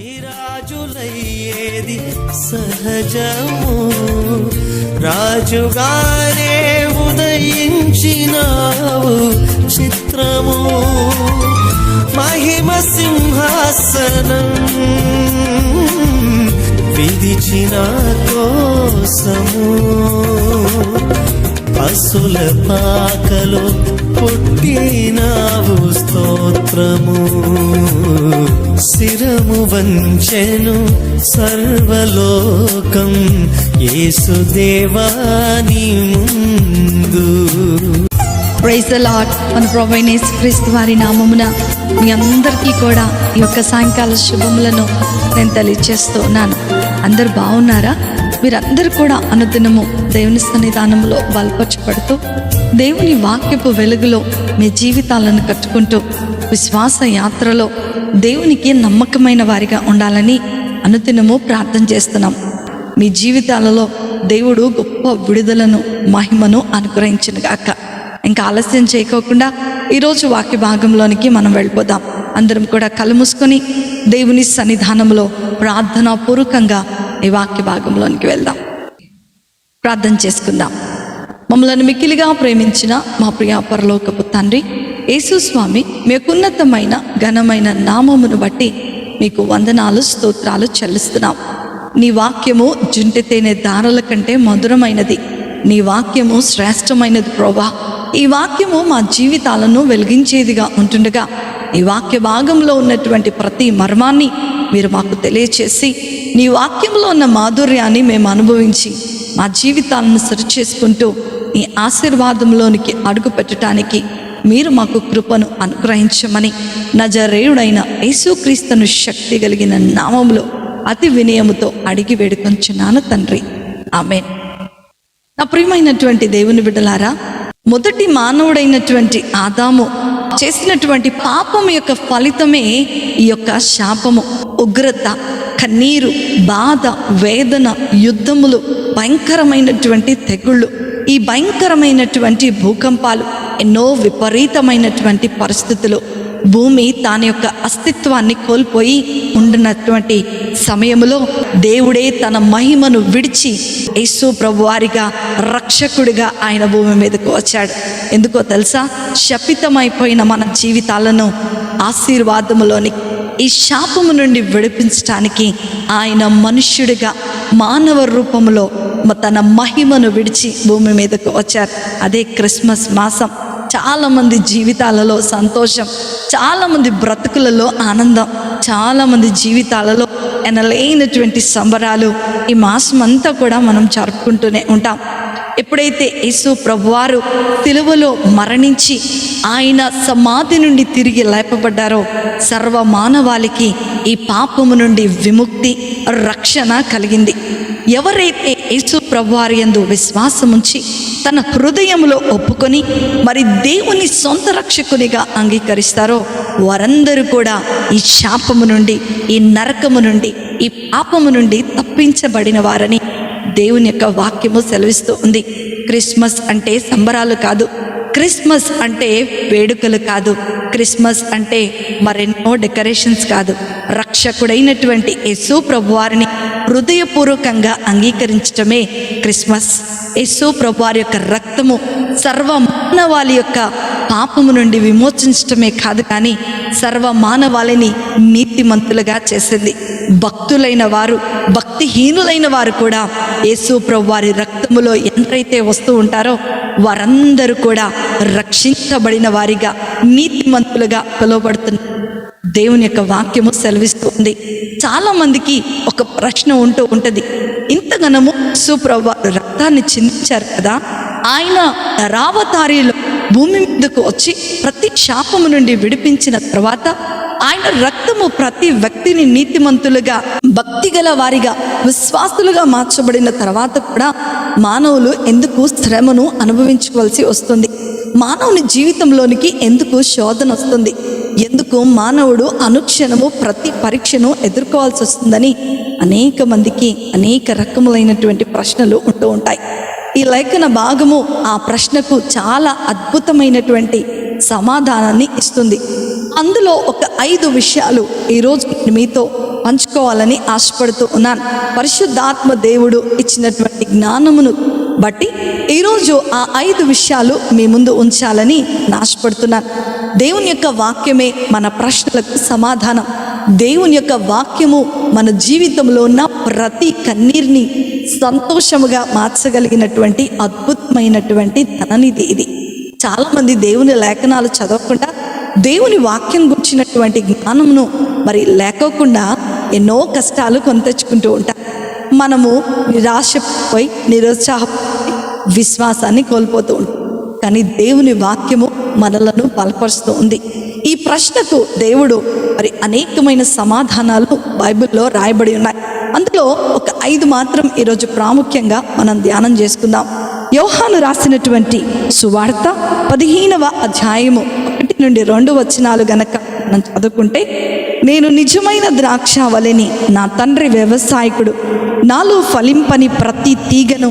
రాజులయ్యేది సహజము, రాజుగానే ఉదయించినావు చిత్రము. మహిమ సింహాసనం విధిచిన కోసము, పశుల పాకలో పుట్టినావు స్తోత్రము. శిరము వంచెను సర్వలోకం యేసుదేవాని ముందు. Praise the lord. మన ప్రభువైన యేసుక్రీస్తు వారి నామమున మీ అందరికీ కూడా ఈ యొక్క సాయంకాల శుభములను నేను తెలియజేస్తూ ఉన్నాను. అందరు బాగున్నారా? మీరందరూ కూడా అనుదినము దేవుని సన్నిధానంలో బలపరచబడుతూ దేవుని వాక్యపు వెలుగులో మీ జీవితాలను కట్టుకుంటూ విశ్వాస యాత్రలో దేవునికి నమ్మకమైన వారిగా ఉండాలని అనుదినము ప్రార్థన చేస్తున్నాం. మీ జీవితాలలో దేవుడు గొప్ప విడుదలను మహిమను అనుగ్రహించునుగాక. ఇంకా ఆలస్యం చేయకోకుండా ఈరోజు వాక్య భాగంలోనికి మనం వెళ్ళిపోదాం. అందరం కూడా కళ్ళు మూసుకొని దేవుని సన్నిధానంలో ప్రార్థనాపూర్వకంగా ఈ వాక్య భాగంలోనికి వెళ్దాం. ప్రార్థన చేసుకుందాం. మమ్మల్ని మిక్కిలిగా ప్రేమించిన మా ప్రియ పరలోకపు తండ్రి యేసు స్వామి, మీ ఉన్నతమైన ఘనమైన నామమును బట్టి మీకు వందనాలు స్తోత్రాలు చెల్లిస్తున్నాం. నీ వాక్యము జుంటి తేనె దారుల కంటే మధురమైనది. నీ వాక్యము శ్రేష్టమైనది ప్రభువా. ఈ వాక్యము మా జీవితాలను వెలిగించేదిగా ఉంటుండగా ఈ వాక్య భాగంలో ఉన్నటువంటి ప్రతి మర్మాన్ని మీరు మాకు తెలియచేసి నీ వాక్యంలో ఉన్న మాధుర్యాన్ని మేము అనుభవించి మా జీవితాలను సరిచేసుకుంటూ నీ ఆశీర్వాదంలోనికి అడుగు పెట్టడానికి మీరు మాకు కృపను అనుగ్రహించమని నజరేయుడైన యేసుక్రీస్తును శక్తి కలిగిన నామములో అతి వినయముతో అడిగి వేడుకొంచున్నాను తండ్రి, ఆమేన్. నా ప్రియమైనటువంటి దేవుని బిడ్డలారా, మొదటి మానవుడైనటువంటి ఆదాము చేసినటువంటి పాపం యొక్క ఫలితమే ఈ యొక్క శాపము. ఉగ్రత, కన్నీరు, బాధ, వేదన, యుద్ధములు, భయంకరమైనటువంటి తెగుళ్ళు, ఈ భయంకరమైనటువంటి భూకంపాలు, ఎన్నో విపరీతమైనటువంటి పరిస్థితులు, భూమి తన యొక్క అస్తిత్వాన్ని కోల్పోయి ఉండినటువంటి సమయంలో దేవుడే తన మహిమను విడిచి యేసు ప్రభువారిగా రక్షకుడిగా ఆయన భూమి మీదకు వచ్చాడు. ఎందుకో తెలుసా? శపితమైపోయిన మన జీవితాలను ఆశీర్వాదములోని ఈ శాపము నుండి విడిపించడానికి ఆయన మనుష్యుడిగా మానవ రూపంలో తన మహిమను విడిచి భూమి మీదకు వచ్చారు. అదే క్రిస్మస్ మాసం. చాలామంది జీవితాలలో సంతోషం, చాలామంది బ్రతుకులలో ఆనందం, చాలామంది జీవితాలలో ఎనలేనటువంటి సంబరాలు ఈ మాసం అంతా కూడా మనం జరుపుకుంటూనే ఉంటాం. ఎప్పుడైతే యేసు ప్రభువారు సిలువలో మరణించి ఆయన సమాధి నుండి తిరిగి లేపబడ్డారో సర్వ మానవాళికి ఈ పాపము నుండి విముక్తి, రక్షణ కలిగింది. ఎవరైతే యేసు ప్రభువారి యందు విశ్వాసముంచి తన హృదయంలో ఒప్పుకొని మరి దేవుని సొంత రక్షకునిగా అంగీకరిస్తారో వారందరూ కూడా ఈ శాపము నుండి, ఈ నరకము నుండి, ఈ పాపము నుండి తప్పించబడిన వారని దేవుని యొక్క వాక్యము సెలవిస్తూ ఉంది. క్రిస్మస్ అంటే సంబరాలు కాదు, క్రిస్మస్ అంటే వేడుకలు కాదు, క్రిస్మస్ అంటే మరెన్నో డెకరేషన్స్ కాదు. రక్షకుడైనటువంటి యేసు ప్రభువారిని హృదయపూర్వకంగా అంగీకరించటమే క్రిస్మస్. యేసు ప్రభువారి యొక్క రక్తము సర్వ మానవాళి యొక్క పాపము నుండి విమోచించటమే కాదు, కానీ సర్వ మానవాళిని నీతిమంతులుగా చేసింది. భక్తులైన వారు, భక్తిహీనులైన వారు కూడా యేసు ప్రభువారి రక్తములో ఎంతైతే వస్తూ ఉంటారో వారందరూ కూడా రక్షించబడిన వారిగా, నీతిమంతులుగా పిలువబడుతున్నారు. దేవుని యొక్క వాక్యము సెలవిస్తుంది. చాలా మందికి ఒక ప్రశ్న ఉంటుంది, ఇంతగానము యేసు ప్రభువారు రక్తాన్ని చిందించారు కదా, ఆయన రావతారిలో భూమి మీదకు వచ్చి ప్రతి శాపము నుండి విడిపించిన తర్వాత ఆయన రక్తము ప్రతి వ్యక్తిని నీతిమంతులుగా, భక్తి గల వారిగా, విశ్వాసులుగా మార్చబడిన తర్వాత కూడా మానవులు ఎందుకు శ్రమను అనుభవించుకోవాల్సి వస్తుంది? మానవుని జీవితంలోనికి ఎందుకు శోధన వస్తుంది? ఎందుకు మానవుడు అనుక్షణము ప్రతి పరీక్షను ఎదుర్కోవాల్సి వస్తుందని అనేక మందికి అనేక రకములైనటువంటి ప్రశ్నలు ఉంటూ ఉంటాయి. ఈ లేఖన భాగము ఆ ప్రశ్నకు చాలా అద్భుతమైనటువంటి సమాధానాన్ని ఇస్తుంది. అందులో ఒక 5 విషయాలు ఈరోజు మీతో పంచుకోవాలని ఆశపడుతూ ఉన్నాను. పరిశుద్ధాత్మ దేవుడు ఇచ్చినటువంటి జ్ఞానమును బట్టి ఈరోజు ఆ 5 విషయాలు మీ ముందు ఉంచాలని ఆశపడుతున్నాను. దేవుని యొక్క వాక్యమే మన ప్రశ్నలకు సమాధానం. దేవుని యొక్క వాక్యము మన జీవితంలో ఉన్న ప్రతి కన్నీరుని సంతోషముగా మార్చగలిగినటువంటి అద్భుతమైనటువంటి ధననిధి ఇది. చాలామంది దేవుని లేఖనాలు చదవకుండా దేవుని వాక్యం గురించినటువంటి జ్ఞానమును లేకోకుండా ఎన్నో కష్టాలు కొని తెచ్చుకుంటూ ఉంటారు. మనము నిరాశపోయి నిరుత్సాహపోయి విశ్వాసాన్ని కోల్పోతూ ఉంటాం. కానీ దేవుని వాక్యము మనలను బలపరుస్తూ ఉంది. ఈ ప్రశ్నకు దేవుడు అనేకమైన సమాధానాలు బైబిల్లో రాయబడి ఉన్నాయి. అందులో ఒక 5 మాత్రం ఈరోజు ప్రాముఖ్యంగా మనం ధ్యానం చేసుకుందాం. యోహాను రాసినటువంటి సువార్త 15వ అధ్యాయము 1 నుండి 2 వచనాలు గనక మనం చదువుకుంటే, నేను నిజమైన ద్రాక్షావళిని, నా తండ్రి వ్యవసాయకుడు. నాలో ఫలింపని ప్రతి తీగను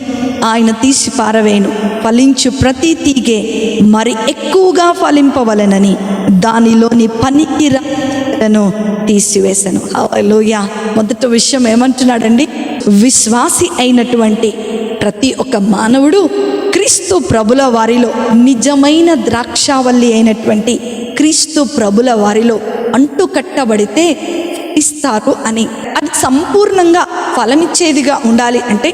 ఆయన తీసి పారవేను. ఫలించు ప్రతి తీగే మరి ఎక్కువగా ఫలింపవలెనని దానిలోని పనికిరాను తీసివేశాను. హల్లెలూయా. మొదటి విషయం ఏమంటున్నాడండి? విశ్వాసి అయినటువంటి ప్రతి ఒక్క మానవుడు క్రీస్తు ప్రభుల వారిలో, నిజమైన ద్రాక్షావల్లి అయినటువంటి క్రీస్తు ప్రభుల వారిలో అంటుకట్టబడితే ఇస్తారు అని. అది సంపూర్ణంగా ఫలమిచ్చేదిగా ఉండాలి అంటే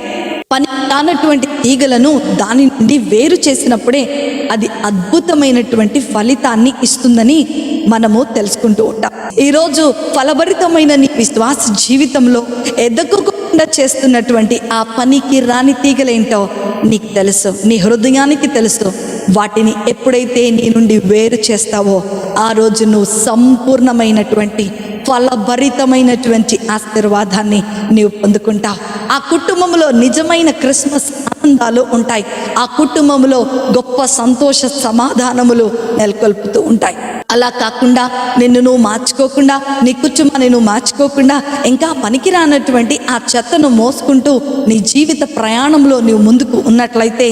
పని కానటువంటి తీగలను దాని నుండి వేరు చేసినప్పుడే అది అద్భుతమైనటువంటి ఫలితాన్ని ఇస్తుందని మనము తెలుసుకుంటూ ఉంటాం. ఈరోజు ఫలభరితమైన నీ విశ్వాస జీవితంలో ఎదగకుండా చేస్తున్నటువంటి ఆ పనికి రాని తీగలేంటో నీకు తెలుసు, నీ హృదయానికి తెలుసు. వాటిని ఎప్పుడైతే నీ నుండి వేరు చేస్తావో ఆ రోజు నువ్వు సంపూర్ణమైనటువంటి ఫలభరితమైనటువంటి ఆశీర్వాదాన్ని నీవు పొందుకుంటావు. ఆ కుటుంబంలో నిజమైన క్రిస్మస్ ఆనందాలు ఉంటాయి. ఆ కుటుంబంలో గొప్ప సంతోష సమాధానములు నెలకొల్పుతూ ఉంటాయి. అలా కాకుండా నిన్ను నువ్వు మార్చుకోకుండా, నీ కుటుంబాన్ని నువ్వు మార్చుకోకుండా ఇంకా పనికిరానటువంటి ఆ చెత్తను మోసుకుంటూ నీ జీవిత ప్రయాణంలో నువ్వు ముందుకు ఉన్నట్లయితే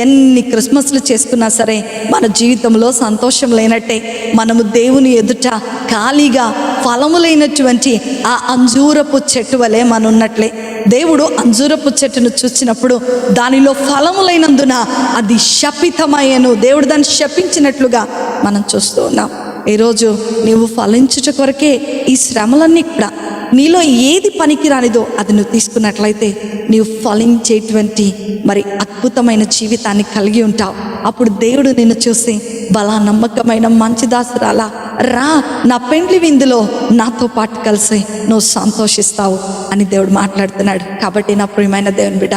ఎన్ని క్రిస్మస్లు చేసుకున్నా సరే మన జీవితంలో సంతోషం లేనట్టే. మనము దేవుని ఎదుట ఖాళీగా ఫలములైనటువంటి ఆ అంజూరపు చెట్టు వలె మనం ఉన్నట్లే. దేవుడు అంజూరపు చెట్టును చూసినప్పుడు దానిలో ఫలములైనందున అది శపితమయ్యను. దేవుడు దాన్ని శపించినట్లుగా మనం చూస్తూ ఉన్నాం. ఈరోజు నీవు ఫలించుట కొరకే ఈ శ్రమలన్నీ కూడా నీలో ఏది పనికిరానిదో అది నువ్వు తీసుకున్నట్లయితే నీవు ఫలించేటువంటి అద్భుతమైన జీవితాన్ని కలిగి ఉంటావు. అప్పుడు దేవుడు నిన్ను చూసి, బలా నమ్మకమైన మంచి దాసురాలా, రా నా పెండ్లి విందులో నాతో పాటు కలిసి నువ్వు సంతోషిస్తావు అని దేవుడు మాట్లాడుతున్నాడు. కాబట్టి నా ప్రియమైన దేవుని బిడ్డ,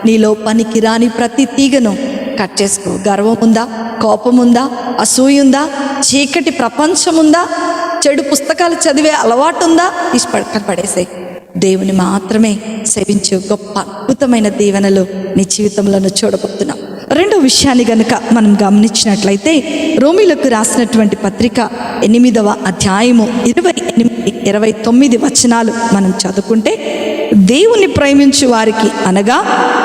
నీలో పనికి రాని ప్రతి తీగను కట్ చేసుకో. గర్వం ఉందా? కోపం ఉందా? అసూయ ఉందా? చీకటి ప్రపంచం ఉందా? చెడు పుస్తకాలు చదివే అలవాటు ఉందా? తీసి పడేసాయి. దేవుని మాత్రమే సేవించే గొప్ప అద్భుతమైన దీవెనలు నీ జీవితంలో చూడబోతున్నాం. రెండో విషయాన్ని గనుక మనం గమనించినట్లయితే, రోమీలకు రాసినటువంటి పత్రిక 8వ అధ్యాయము 28-29 వచనాలు మనం చదువుకుంటే, దేవుని ప్రేమించు వారికి అనగా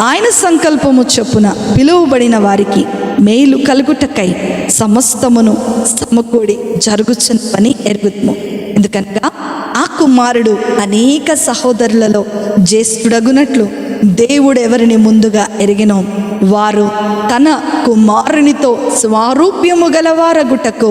ఆయన సంకల్పము చొప్పున పిలువబడిన వారికి మేలు కలుగుటకై సమస్తమును సమకూడి జరుగుచున్నవని ఎరుగుదుము. ఎందుకనగా ఆ కుమారుడు అనేక సహోదరులలో జ్యేష్ఠుడగునట్లు దేవుడు ఎవరిని ముందుగా ఎరిగినో వారు తన కుమారునితో స్వారూప్యము గలవారగుటకు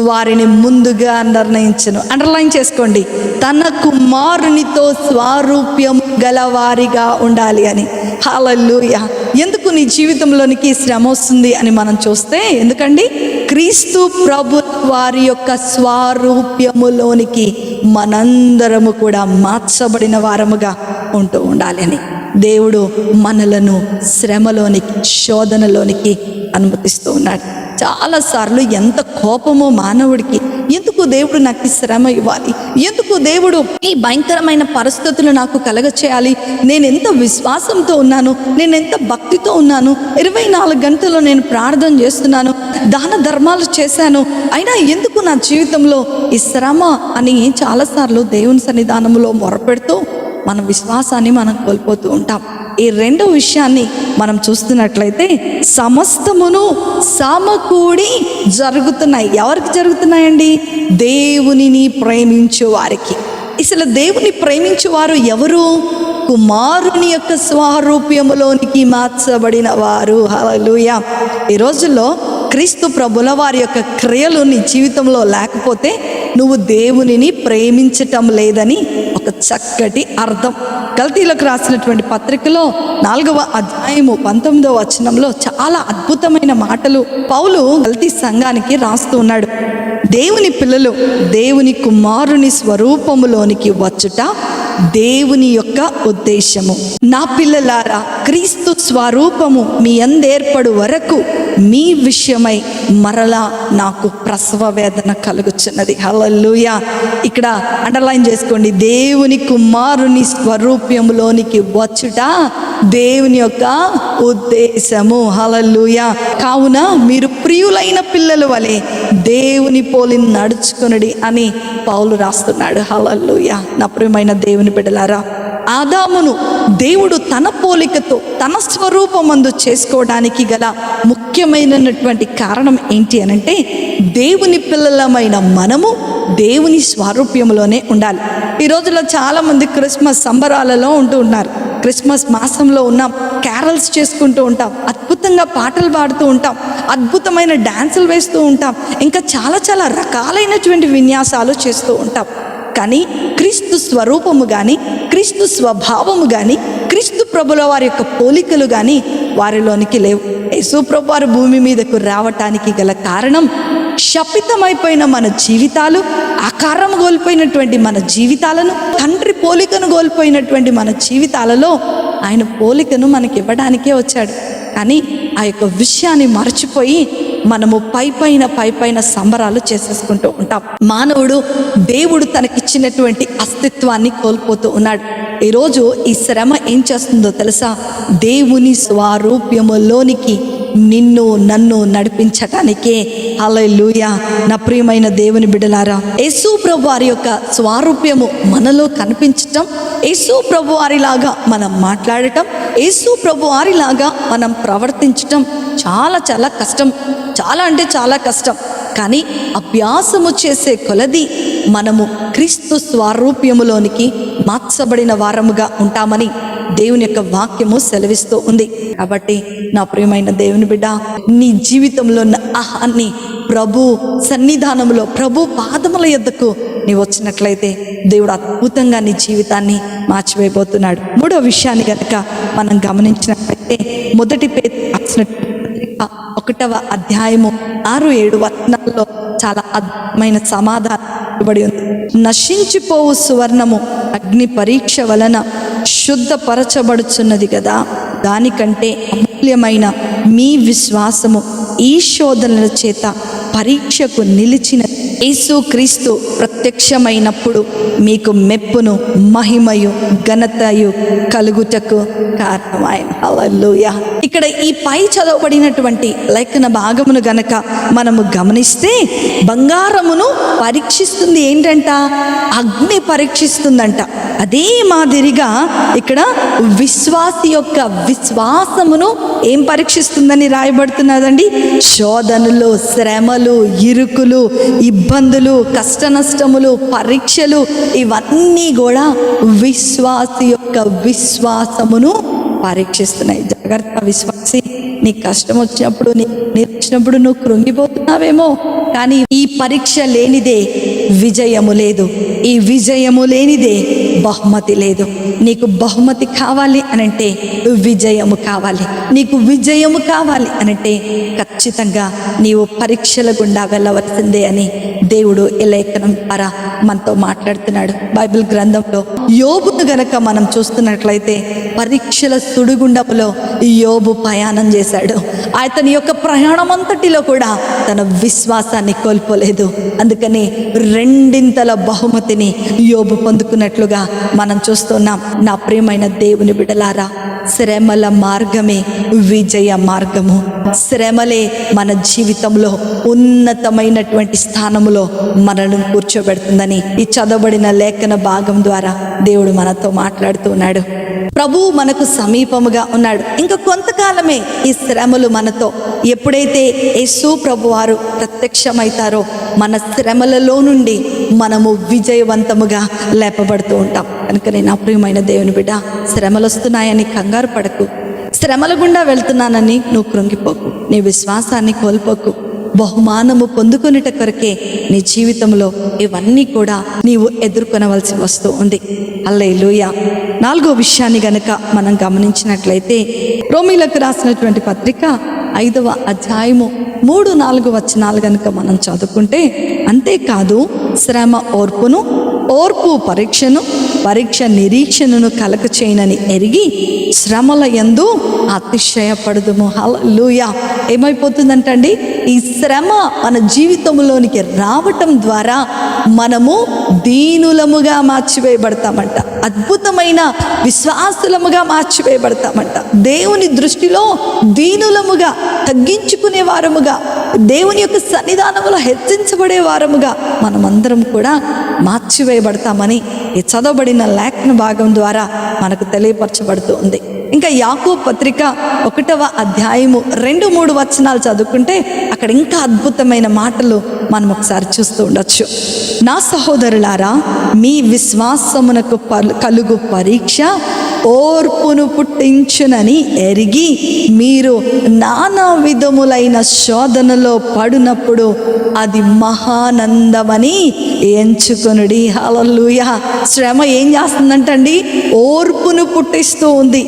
వారిని ముందుగా నిర్ణయించను. అండర్లైన్ చేసుకోండి, తన కుమారునితో స్వారూప్యము గలవారిగా ఉండాలి అని. హల్లెలూయా. ఎందుకు నీ జీవితంలోనికి శ్రమ వస్తుంది అని మనం చూస్తే, ఎందుకండి క్రీస్తు ప్రభు వారి యొక్క స్వారూప్యములోనికి మనందరము కూడా మార్చబడిన వారముగా ఉంటూ ఉండాలి అని దేవుడు మనలను శ్రమలోనికి, శోధనలోనికి అనుమతిస్తూ ఉన్నాడు. చాలాసార్లు ఎంత కోపమో మానవుడికి, ఎందుకు దేవుడు నాకు శ్రమ ఇవ్వాలి, ఎందుకు దేవుడు ఈ భయంకరమైన పరిస్థితులు నాకు కలగ చేయాలి, నేను ఎంత విశ్వాసంతో ఉన్నాను, నేను ఎంత భక్తితో ఉన్నాను, 24 గంటలు నేను ప్రార్థన చేస్తున్నాను, దాన ధర్మాలు చేశాను, అయినా ఎందుకు నా జీవితంలో ఈ శ్రమ అని చాలాసార్లు దేవుని సన్నిధానంలో మొరపెడుతూ మన విశ్వాసాన్ని మనం కోల్పోతూ ఉంటాం. ఈ రెండో విషయాన్ని మనం చూస్తున్నట్లయితే, సమస్తమును సమకూడి జరుగుతున్నాయి. ఎవరికి జరుగుతున్నాయండి? దేవునిని ప్రేమించే వారికి. అసలు దేవుని ప్రేమించువారు ఎవరు? కుమారుని యొక్క స్వారూప్యములోనికి మార్చబడిన వారు. హల్లెలూయా. ఈ రోజుల్లో క్రీస్తు ప్రభుల వారి యొక్క క్రియలు నీ జీవితంలో లేకపోతే నువ్వు దేవునిని ప్రేమించటం లేదని ఒక చక్కటి అర్థం. గల్తీలకు రాసినటువంటి పత్రికలో 4వ అధ్యాయము 19వ వచనంలో చాలా అద్భుతమైన మాటలు పౌలు గల్తీ సంఘానికి రాస్తూ ఉన్నాడు. దేవుని పిల్లలు దేవుని కుమారుని స్వరూపములోనికి వచ్చుట దేవుని యొక్క ఉద్దేశము. నా పిల్లలారా, క్రీస్తు స్వరూపము మీ అందేర్పడు వరకు మీ విషయమై మరలా నాకు ప్రసవ వేదన కలుగుచున్నది. హల్లెలూయా. ఇక్కడ అండర్లైన్ చేసుకోండి, దేవుని కుమారుని స్వరూపములోనికి వచ్చుట దేవుని యొక్క ఉద్దేశము. హల్లెలూయా. కావున మీరు ప్రియులైన పిల్లల వలె దేవుని పోలి నడుచుకొనుడి అని పౌలు రాస్తున్నాడు. హల్లెలూయా. నా ప్రియమైన దేవుని బిడ్డలారా, ఆదామును దేవుడు తన పోలికతో తన స్వరూపమందు చేసుకోవడానికి గల ముఖ్యమైనటువంటి కారణం ఏంటి అనంటే, దేవుని పిల్లలమైన మనము దేవుని స్వారూప్యంలోనే ఉండాలి. ఈ రోజుల్లో చాలామంది క్రిస్మస్ సంబరాలలో ఉంటూ ఉన్నారు. క్రిస్మస్ మాసంలో ఉన్నాం, క్యారల్స్ చేసుకుంటూ ఉంటాం, అద్భుతంగా పాటలు పాడుతూ ఉంటాం, అద్భుతమైన డాన్సులు వేస్తూ ఉంటాం, ఇంకా చాలా చాలా రకాలైనటువంటి విన్యాసాలు చేస్తూ ఉంటాం. కానీ క్రీస్తు స్వరూపము కానీ, క్రీస్తు స్వభావము కానీ, క్రీస్తు ప్రభుల వారి యొక్క పోలికలు కానీ వారిలోనికి లేవు. యేసు ప్రభు వారు భూమి మీదకు రావటానికి గల కారణం, శపితమైపోయిన మన జీవితాలు, ఆకారం కోల్పోయినటువంటి మన జీవితాలను, తండ్రి పోలికను కోల్పోయినటువంటి మన జీవితాలలో ఆయన పోలికను మనకి ఇవ్వడానికే వచ్చాడు. కానీ ఆ యొక్క విషయాన్ని మర్చిపోయి మనము పైపైన సంబరాలు చేసేసుకుంటూ ఉంటాం. మానవుడు దేవుడు తనకిచ్చినటువంటి అస్తిత్వాన్ని కోల్పోతూ ఉన్నాడు. ఈరోజు ఈ శ్రమ ఏం చేస్తుందో తెలుసా? దేవుని స్వరూప్యములోనికి నిన్ను నన్ను నడిపించటానికే. హల్లెలూయా. నా ప్రియమైన దేవుని బిడ్డలారా, యేసు ప్రభు వారి యొక్క స్వారూప్యము మనలో కనిపించటం, యేసు ప్రభు వారిలాగా మనం మాట్లాడటం, యేసు ప్రభు వారిలాగా మనం ప్రవర్తించటం చాలా చాలా కష్టం. చాలా అంటే చాలా కష్టం. కానీ అభ్యాసము చేసే కొలది మనము క్రీస్తు స్వరూప్యములోనికి మార్చబడిన వారముగా ఉంటామని దేవుని యొక్క వాక్యము సెలవిస్తూ ఉంది. కాబట్టి నా ప్రియమైన దేవుని బిడ్డ, నీ జీవితంలో ఉన్న ఆహాన్ని ప్రభు సన్నిధానంలో, ప్రభు పాదముల యొద్దకు నీవు వచ్చినట్లయితే దేవుడు అద్భుతంగా నీ జీవితాన్ని మార్చివేయబోతున్నాడు. మూడో విషయాన్ని కనుక మనం గమనించినట్లయితే, మొదటి పేతురు రాసిన పత్రిక 1వ అధ్యాయము 6-7 వచనాల్లో చాలా అద్భుతమైన సమాధానం ఇవ్వబడి ఉంది. నశించిపోవు సువర్ణము అగ్ని పరీక్ష వలన శుద్ధపరచబడుచున్నది కదా, దానికంటే అమూల్యమైన మీ విశ్వాసము ఈ శోధనల చేత పరీక్షకు నిలిచిన యేసు క్రీస్తు ప్రత్యక్షమైనప్పుడు మీకు మెప్పును, మహిమయు, ఘనతయు కలుగుటకు కారణమైన. హల్లెలూయా. ఇక్కడ ఈ పై చదవబడినటువంటి లేఖన భాగమును గనక మనము గమనిస్తే, బంగారమును పరీక్షిస్తుంది ఏంటంట? అగ్ని పరీక్షిస్తుందంట. అదే మాదిరిగా ఇక్కడ విశ్వాసి యొక్క విశ్వాసమును ఏం పరీక్షిస్తుందని రాయబడుతున్నదండి? శోధనలు, శ్రమలు, ఇరుకులు, ఇబ్బందులు, కష్ట నష్టములు, పరీక్షలు, ఇవన్నీ కూడా విశ్వాసి యొక్క విశ్వాసమును పరీక్షిస్తున్నాయి. జాగ్రత్త విశ్వాసి, నీ కష్టం వచ్చినప్పుడు, నీ వచ్చినప్పుడు నువ్వు కృంగిపోతున్నావేమో, కానీ ఈ పరీక్ష లేనిదే విజయము లేదు, ఈ విజయము లేనిదే బహుమతి లేదు. నీకు బహుమతి కావాలి అనంటే విజయము కావాలి, నీకు విజయము కావాలి అనంటే ఖచ్చితంగా నీవు పరీక్షల గుండా వెళ్ళవలసిందే అని దేవుడు ఈ లేఖనం ద్వారా మనతో మాట్లాడుతున్నాడు. బైబిల్ గ్రంథంలో యోబును గనక మనం చూస్తున్నట్లయితే, పరీక్షల సుడిగుండములో యోబు ప్రయాణం చేశాడు. అతని యొక్క ప్రయాణం అంతటిలో కూడా తన విశ్వాసాన్ని కోల్పోలేదు. అందుకని రెండింతల బహుమతిని యోబు పొందుకున్నట్లుగా మనం చూస్తున్నాం. నా ప్రియమైన దేవుని బిడ్డలారా, శ్రమల మార్గమే విజయ మార్గము. శ్రమలే మన జీవితంలో ఉన్నతమైనటువంటి స్థానంలో మనల్ని కూర్చోబెడుతుందని ఈ చదవబడిన లేఖన భాగం ద్వారా దేవుడు మనతో మాట్లాడుతున్నాడు. ప్రభువు మనకు సమీపముగా ఉన్నాడు. ఇంకా కొంతకాలమే ఈ శ్రమలు మనతో. ఎప్పుడైతే యేసు ప్రభువారు ప్రత్యక్షమవుతారో మన శ్రమలలో నుండి మనము విజయవంతముగా లేపబడుతూ ఉంటాం. కనుక నా ప్రియమైన దేవుని బిడ్డ, శ్రమలు వస్తున్నాయని కంగారు పడకు. శ్రమల గుండా వెళ్తున్నానని నువ్వు కృంగిపోకు. నీ విశ్వాసాన్ని కోల్పోకు. బహుమానము పొందుకొనుట కొరకే నీ జీవితంలో ఇవన్నీ కూడా నీవు ఎదుర్కొనవలసి వస్తూ ఉంది. హల్లెలూయా. 4వ విషయాన్ని గనక మనం గమనించినట్లయితే, రోమీలకు రాసినటువంటి పత్రిక 5వ అధ్యాయము 3-4 వచనాలు గనక మనం చదువుకుంటే, అంతేకాదు శ్రమ ఓర్పును, ఓర్పు పరీక్షను, పరీక్ష నిరీక్షణను కలగ చేయనని ఎరిగి శ్రమల యందు అతిశయపడదుము. హల్లెలూయా. ఏమైపోతుందంటండి, ఈ శ్రమ మన జీవితంలోనికి రావటం ద్వారా మనము దీనులముగా మార్చివేయబడతామంట. అద్భుతమైన విశ్వాసులముగా మార్చివేయబడతామంట. దేవుని దృష్టిలో దీనులముగా, తగ్గించుకునే వారముగా, దేవుని యొక్క సన్నిధానములో హెచ్చించబడే వారముగా మనమందరం కూడా మార్చివేయబడతామని ఈ చదవబడిన లేఖన భాగం ద్వారా మనకు తెలియపరచబడుతూ ఉంది. ఇంకా యాకోబు పత్రిక 1వ అధ్యాయము 2-3 వచనాలు చదువుకుంటే అక్కడ ఇంకా అద్భుతమైన మాటలు మనం ఒకసారి చూస్తూ ఉండొచ్చు. నా సహోదరులారా, మీ విశ్వాసమునకు కలుగు పరీక్ష ఓర్పును పుట్టించునని ఎరిగి మీరు నానా విధములైన శోధనలో పడినప్పుడు అది మహానందమని ఎంచుకొనుడి. హల్లెలూయా. శ్రమ ఏం చేస్తుందంటండి, ఓర్పును పుట్టిస్తూ ఉంది.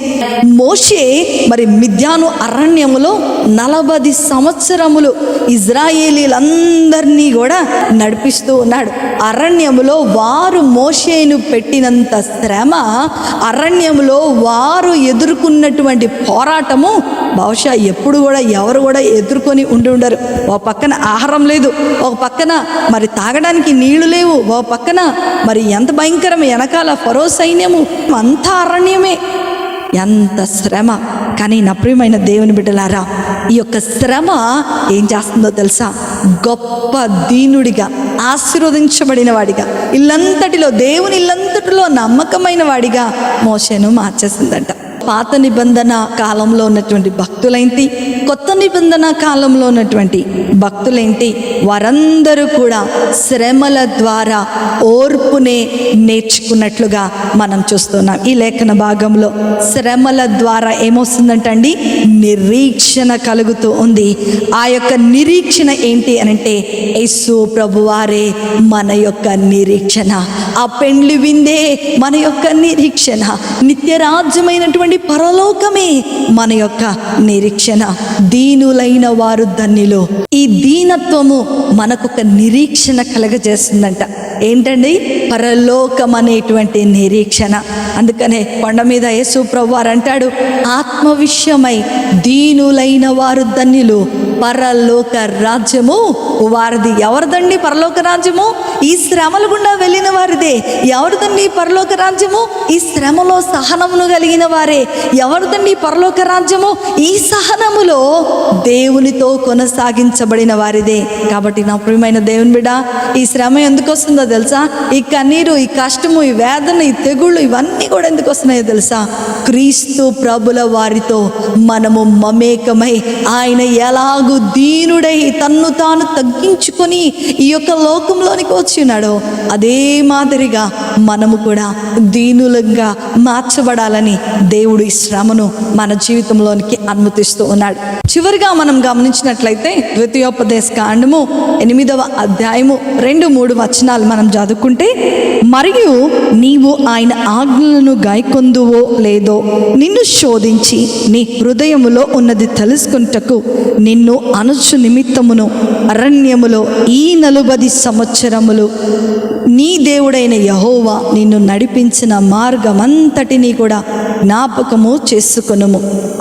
మోషే మరి మిద్యాను అరణ్యములో 40 సంవత్సరములు ఇజ్రాయేలీలందరినీ కూడా నడిపిస్తూ ఉన్నాడు. అరణ్యములో వారు మోషేను పెట్టినంత శ్రమ, అరణ్యములో వారు ఎదుర్కొన్నటువంటి పోరాటము బహుశా ఎప్పుడు కూడా ఎవరు కూడా ఎదుర్కొని ఉండరు. ఒక పక్కన ఆహారం లేదు, ఒక పక్కన మరి తాగడానికి నీళ్లు లేవు, ఒక పక్కన మరి ఎంత భయంకరం వెనకాల ఫరో సైన్యము, అంతా అరణ్యమే. ఎంత శ్రమ. కానీ నా ప్రియమైన దేవుని బిడ్డలారా, ఈ యొక్క శ్రమ ఏం చేస్తుందో తెలుసా, గొప్ప దీనుడిగా, ఆశీర్వదించబడిన వాడిగా, ఇల్లంతటిలో దేవుని ఇల్లంతటిలో నమ్మకమైన వాడిగా మోషేను మార్చేసిందంట. పాత నిబంధన కాలంలో ఉన్నటువంటి భక్తులేంటి, కొత్త నిబంధన కాలంలో ఉన్నటువంటి భక్తులేంటి, వారందరూ కూడా శ్రమల ద్వారా ఓర్పునే నేర్చుకున్నట్లుగా మనం చూస్తున్నాం. ఈ లేఖన భాగంలో శ్రమల ద్వారా ఏమొస్తుందంటండి, నిరీక్షణ కలుగుతూ ఉంది. ఆ యొక్క నిరీక్షణ ఏంటి అనంటే, యేసు ప్రభువారే మన యొక్క నిరీక్షణ. ఆ పెండ్లి విందే మన యొక్క నిరీక్షణ. నిత్యరాజ్యమైనటువంటి పరలోకమే మన యొక్క నిరీక్షణ. దీనులైన వారు ధన్యులు. ఈ దీనత్వము మనకొక నిరీక్షణ కలగజేస్తుందంట. ఏంటండి, పరలోకం అనేటువంటి నిరీక్షణ. అందుకనే కొండ మీద యేసు ప్రభువారు అంటాడు, ఆత్మ విషయమై దీనులైన వారు ధన్యులు, పరలోక రాజ్యము వారిది. ఎవరిదండి పరలోక రాజ్యము? ఈ శ్రమల గుండా వెళ్ళిన వారిదే. ఎవరిదండి పరలోక రాజ్యము? ఈ శ్రమలో సహనమును కలిగిన వారే. ఎవరిదండి పరలోక రాజ్యము? ఈ సహనములో దేవునితో కొనసాగించబడిన వారిదే. కాబట్టి నా ప్రియమైన దేవుని బిడ్డ, ఈ శ్రమ ఎందుకు వస్తుందో తెలుసా? ఈ కన్నీరు, ఈ కష్టము, ఈ వేదన, ఈ తెగుళ్ళు, ఇవన్నీ కూడా ఎందుకు వస్తున్నాయో తెలుసా? క్రీస్తు ప్రభుల వారితో మనము మమేకమై, ఆయన ఎలాగూ దీనుడై తన్ను తాను తగ్గించుకొని ఈ యొక్క లోకంలోనికి వచ్చినాడో అదే మాదిరిగా మనము కూడా దీనులంగా మార్చబడాలని దేవుడు ఈ శ్రమను మన జీవితంలోనికి అనుమతిస్తూ ఉన్నాడు. చివరిగా మనం గమనించినట్లయితే ద్వితీయోపదేశ కాండము 8వ అధ్యాయము 2-3 వచనాలు మనం చదువుకుంటే, మరియు నీవు ఆయన ఆజ్ఞలను గాయకొందువో లేదో నిన్ను శోధించి నీ హృదయములో ఉన్నది తెలుసుకుంటకు నిన్ను అనుచు నిమిత్తమును అరణ్యములో ఈ 40 సంవత్సరములు నీ దేవుడైన యెహోవా నిన్ను నడిపించిన మార్గమంతటినీ కూడా జ్ఞాపకము చేసుకొనుము.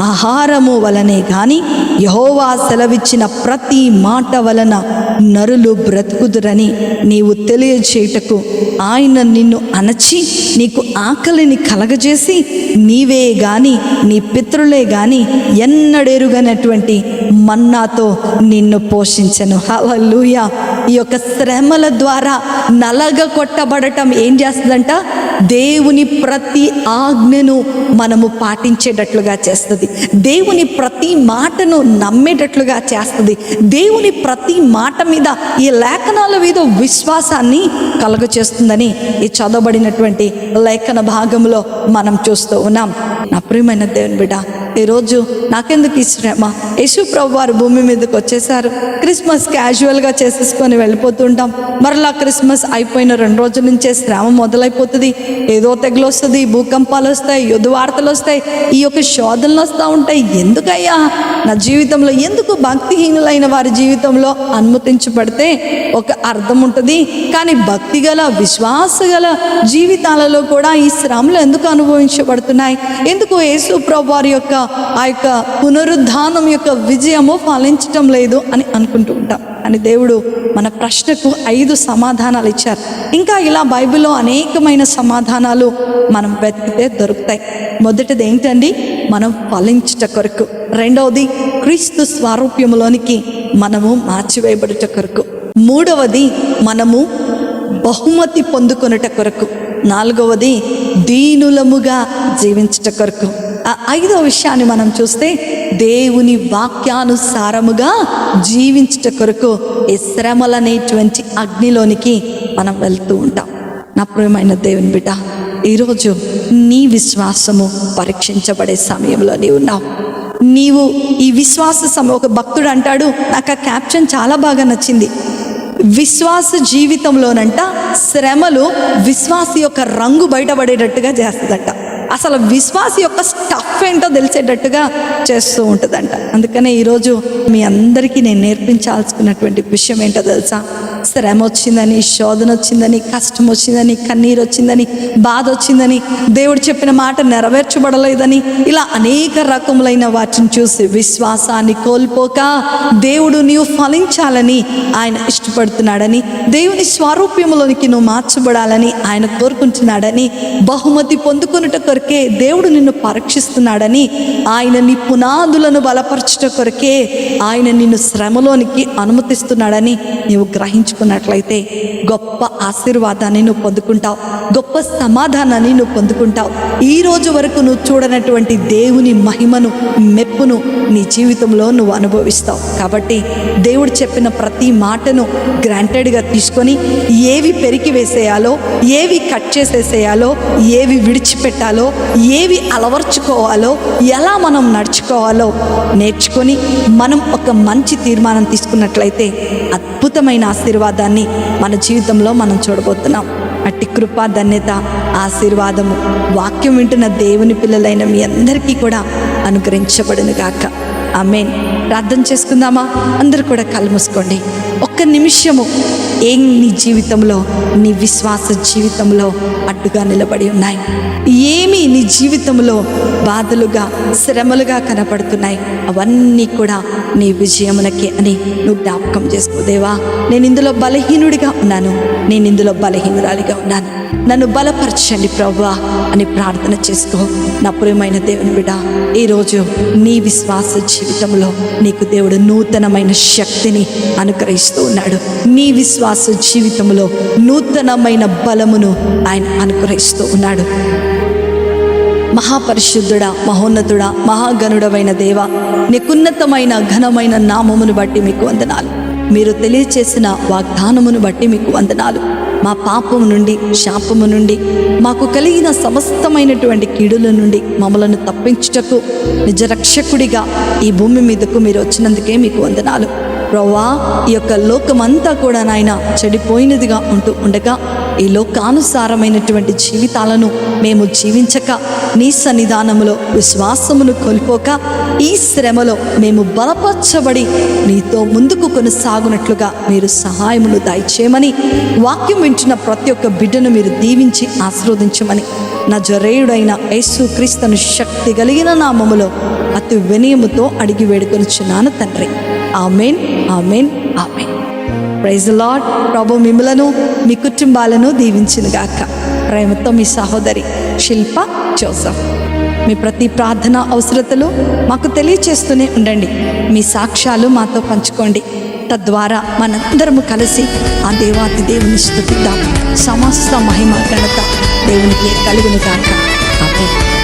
ఆహారము వలనే గాని యెహోవా సెలవిచ్చిన ప్రతి మాట వలన నరులు బ్రతుకుదురని నీవు తెలియచేయుటకు ఆయన నిన్ను అణచి నీకు ఆకలిని కలగజేసి నీవే గాని నీ పితరులే గాని ఎన్నడెరుగనటువంటి మన్నాతో నిన్ను పోషించెను. హల్లెలూయా. ఈ యొక్క శ్రమల ద్వారా నలగగొట్టబడటం ఏం చేస్తుందంట? దేవుని ప్రతి ఆజ్ఞను మనము పాటించేటట్లుగా చేస్తుంది. దేవుని ప్రతి మాటను నమ్మేటట్లుగా చేస్తుంది. దేవుని ప్రతి మాట మీద, ఈ లేఖనాల మీద విశ్వాసాన్ని కలుగచేస్తుందని ఈ చదవబడినటువంటి లేఖన భాగంలో మనం చూస్తూ ఉన్నాం. నా ప్రియమైన దేవుని బిడ్డ, ఈరోజు నాకెందుకు ఈ శ్రమ? యేసు ప్రభు వారు భూమి మీదకి వచ్చేసారు. క్రిస్మస్ క్యాజువల్గా చేసేసుకొని వెళ్ళిపోతుంటాం. మరలా క్రిస్మస్ అయిపోయిన 2 రోజుల నుంచే శ్రమ మొదలైపోతుంది. ఏదో తెగులు వస్తుంది, భూకంపాలు వస్తాయి, యుద్ధ వార్తలు వస్తాయి, ఈ యొక్క శోధనలు వస్తూ ఉంటాయి. ఎందుకయ్యా నా జీవితంలో, ఎందుకు భక్తిహీనులైన వారి జీవితంలో అనుమతించబడితే ఒక అర్థం ఉంటుంది, కానీ భక్తి గల విశ్వాస గల జీవితాలలో కూడా ఈ శ్రమలు ఎందుకు అనుభవించబడుతున్నాయి? ఎందుకు యేసు ప్రభు వారి యొక్క ఆ యొక్క పునరుద్ధానం యొక్క విజయము ఫలించటం లేదు అని అనుకుంటూ ఉంటాం. అని దేవుడు మన ప్రశ్నకు 5 సమాధానాలు ఇచ్చారు. ఇంకా ఇలా బైబిల్లో అనేకమైన సమాధానాలు మనం వెతికితే దొరుకుతాయి. మొదటిది ఏంటండి? మనం ఫలించుట కొరకు. రెండవది క్రీస్తు స్వారూప్యములోనికి మనము మార్చివేయబడుట కొరకు. మూడవది మనము బహుమతి పొందుకొనుట కొరకు. నాలుగవది దీనులముగా జీవించుట కొరకు. ఆ 5వ విషయాన్ని మనం చూస్తే దేవుని వాక్యానుసారముగా జీవించుట కొరకు ఈ శ్రమలనేటువంటి అగ్నిలోనికి మనం వెళ్తూ ఉంటాం. నా ప్రియమైన దేవుని బిడ్డ, ఈరోజు నీ విశ్వాసము పరీక్షించబడే సమయంలో నీవు ఉన్నావు. నీవు ఈ విశ్వాస ఒక భక్తుడు అంటాడు, నాకు ఆ క్యాప్షన్ చాలా బాగా నచ్చింది. విశ్వాస జీవితంలోనంట శ్రమలు విశ్వాసి యొక్క రంగు బయటపడేటట్టుగా చేస్తుందంట. అసలు విశ్వాసి యొక్క స్టఫ్ ఏంటో తెలిసేటట్టుగా చేస్తూ ఉంటుందంట. అందుకనే ఈరోజు మీ అందరికీ నేను నేర్పించాల్సుకున్నటువంటి విషయం ఏంటో తెలుసా? శ్రమ వచ్చిందని, శోధన వచ్చిందని, కష్టం వచ్చిందని, కన్నీరు వచ్చిందని, బాధ వచ్చిందని, దేవుడు చెప్పిన మాట నెరవేర్చబడలేదని, ఇలా అనేక రకములైన వాటిని చూసి విశ్వాసాన్ని కోల్పోక దేవుడు నీవు ఫలించాలని ఆయన ఇష్టపడుతున్నాడని, దేవుని స్వరూప్యములోనికి నువ్వు మార్చబడాలని ఆయన కోరుకుంటున్నాడని, బహుమతి పొందుకున్నట కొరకే దేవుడు నిన్ను పరీక్షిస్తున్నాడని, ఆయన నీ పునాదులను బలపరచుట కొరకే ఆయన నిన్ను శ్రమలోనికి అనుమతిస్తున్నాడని నీవు గ్రహించుకున్నట్లయితే గొప్ప ఆశీర్వాదాన్ని నువ్వు పొందుకుంటావు, గొప్ప సమాధానాన్ని నువ్వు పొందుకుంటావు. ఈ రోజు వరకు నువ్వు చూడనటువంటి దేవుని మహిమను, మెప్పును నీ జీవితంలో నువ్వు అనుభవిస్తావు. కాబట్టి దేవుడు చెప్పిన ప్రతి మాటను గ్రాంటెడ్గా తీసుకొని ఏవి పెరికి వేసేయాలో, ఏవి కట్ చేసేసేయాలో, ఏవి విడిచిపెట్టాలో, ఏవి అలవర్చుకోవాలో, ఎలా మనం నడుచుకోవాలో నేర్చుకొని మనం ఒక మంచి తీర్మానం తీసుకున్నట్లయితే అద్భుతమైన ఆశీర్వాదాన్ని మన జీవితంలో మనం చూడబోతున్నాం. అట్టి కృప, ధన్యత, ఆశీర్వాదము వాక్యం వింటున్న దేవుని పిల్లలైన మీ అందరికీ కూడా అనుగ్రహించబడును గాక. ఆమేన్. ప్రార్థన చేసుకుందామా? అందరూ కూడా కళ్ళు మూసుకోండి. ఒక్క నిమిషము ఏం నీ జీవితంలో, నీ విశ్వాస జీవితంలో అడ్డుగా నిలబడి ఉన్నాయి? ఏమి నీ జీవితంలో బాధలుగా, శ్రమలుగా కనపడుతున్నాయి? అవన్నీ కూడా నీ విజయమునకే అని నువ్వు జ్ఞాపకం చేసుకో. దేవా, నేను ఇందులో బలహీనుడిగా ఉన్నాను, నేను ఇందులో బలహీనురాలిగా ఉన్నాను, నన్ను బలపరచండి ప్రభువా అని ప్రార్థన చేసుకో. నా ప్రియమైన దేవుని బిడ్డ, ఈరోజు నీ విశ్వాస జీవితంలో నీకు దేవుడు నూతనమైన శక్తిని అనుగ్రహిస్తూ ఉన్నాడు. నీ విశ్వాస జీవితంలో నూతనమైన బలమును ఆయన అనుగ్రహిస్తూ ఉన్నాడు. మహాపరిశుద్ధుడా, మహోన్నతుడా, మహాగణుడమైన దేవ, నీకున్నతమైన ఘనమైన నామమును బట్టి మీకు వందనాలు. మీరు తెలియచేసిన వాగ్దానమును బట్టి మీకు వందనాలు. మా పాపము నుండి, శాపము నుండి, మాకు కలిగిన సమస్తమైనటువంటి కీడుల నుండి మమ్మలను తప్పించుటకు నిజరక్షకుడిగా ఈ భూమి మీదకు మీరు వచ్చినందుకే మీకు వందనాలు. ప్రభువా, ఈ యొక్క లోకమంతా కూడా నాయన చెడిపోయినదిగా ఉండగా ఈ లోకానుసారమైనటువంటి జీవితాలను మేము జీవించక, నీ సన్నిధానములో విశ్వాసమును కోల్పోక, ఈ శ్రమలో మేము బలపరచబడి నీతో ముందుకు కొనసాగునట్లుగా మీరు సహాయమును దయచేయమని, వాక్యం వింటున్న ప్రతి ఒక్క బిడ్డను మీరు దీవించి ఆశీర్వదించమని నజరేయుడైన యేసుక్రీస్తును శక్తి కలిగిన నామములో అతి వినయముతో అడిగి వేడుకొనుచున్నాను తండ్రి. ఆమేన్, ఆమేన్, ఆమేన్. Praise the lord. ప్రభు మిమ్మలను, మీ కుటుంబాలను దీవించును గాక. ప్రేమతో మీ సహోదరి శిల్ప జోసఫ్. మీ ప్రతి ప్రార్థన అవసరతలు మాకు తెలియచేస్తూనే ఉండండి. మీ సాక్ష్యాలు మాతో పంచుకోండి. తద్వారా మనందరము కలిసి ఆ దేవాతి దేవుని స్తుతిద్దాం. సమస్త మహిమ ఘనత దేవునికి కలుగును గాక. ఆమేన్.